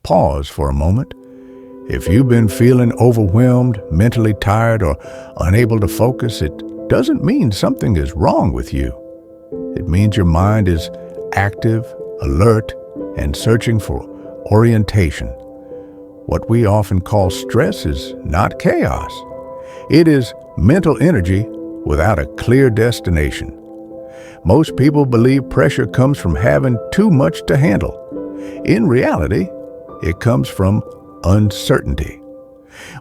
Pause for a moment. If you've been feeling overwhelmed, mentally tired, or unable to focus, it doesn't mean something is wrong with you. It means your mind is active, alert, and searching for orientation. What we often call stress is not chaos. It is mental energy without a clear destination. Most people believe pressure comes from having too much to handle. In reality, it comes from uncertainty.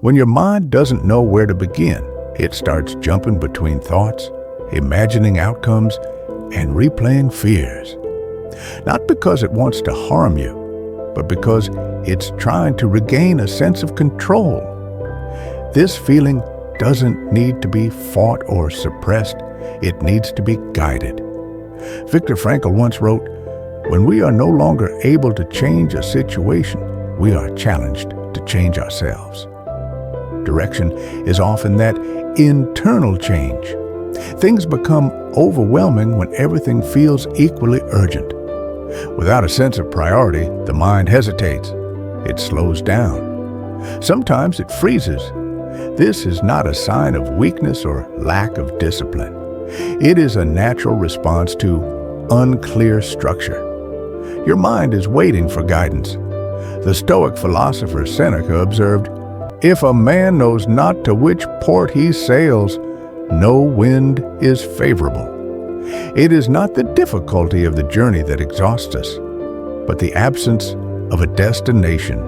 When your mind doesn't know where to begin, it starts jumping between thoughts, imagining outcomes, and replaying fears. Not because it wants to harm you, but because it's trying to regain a sense of control. This feeling doesn't need to be fought or suppressed. It needs to be guided. Viktor Frankl once wrote, "When we are no longer able to change a situation, we are challenged to change ourselves." Direction is often that internal change. Things become overwhelming when everything feels equally urgent. Without a sense of priority, the mind hesitates. It slows down. Sometimes it freezes. This is not a sign of weakness or lack of discipline. It is a natural response to unclear structure. Your mind is waiting for guidance. The Stoic philosopher Seneca observed, "If a man knows not to which port he sails, no wind is favorable." It is not the difficulty of the journey that exhausts us, but the absence of a destination.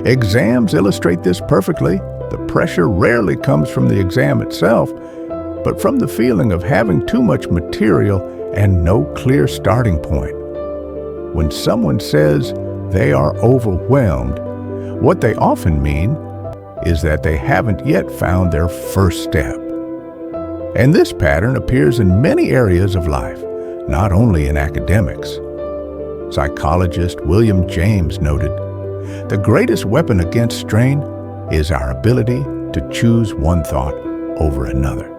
Exams illustrate this perfectly. The pressure rarely comes from the exam itself, but from the feeling of having too much material and no clear starting point. When someone says they are overwhelmed, what they often mean is that they haven't yet found their first step. And this pattern appears in many areas of life, not only in academics. Psychologist William James noted, "The greatest weapon against strain is our ability to choose one thought over another."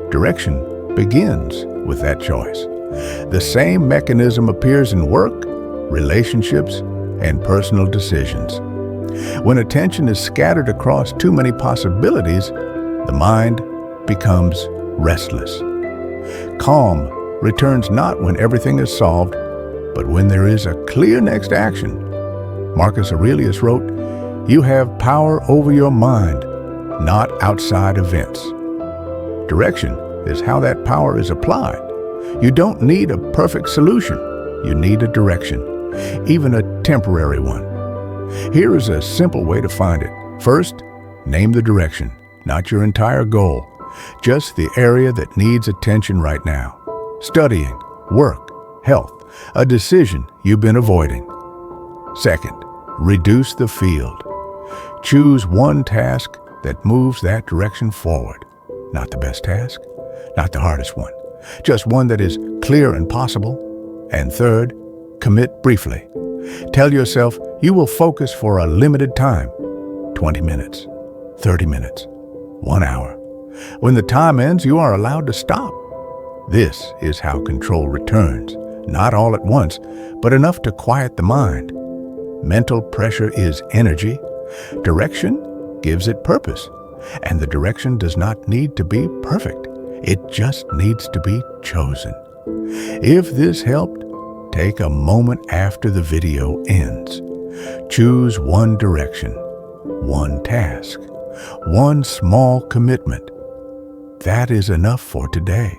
Direction begins with that choice. The same mechanism appears in work, relationships, and personal decisions. When attention is scattered across too many possibilities, the mind becomes restless. Calm returns not when everything is solved, but when there is a clear next action. Marcus Aurelius wrote, "You have power over your mind, not outside events." Direction is how that power is applied. You don't need a perfect solution. You need a direction, even a temporary one. Here is a simple way to find it. First, name the direction, not your entire goal, just the area that needs attention right now. Studying, work, health, a decision you've been avoiding. Second, reduce the field. Choose one task that moves that direction forward. Not the best task, not the hardest one, just one that is clear and possible. And third, commit briefly. Tell yourself you will focus for a limited time, 20 minutes, 30 minutes, 1 hour. When the time ends, you are allowed to stop. This is how control returns, not all at once, but enough to quiet the mind. Mental pressure is energy. Direction gives it purpose. And the direction does not need to be perfect. It just needs to be chosen. If this helped, take a moment after the video ends. Choose one direction, one task, one small commitment. That is enough for today.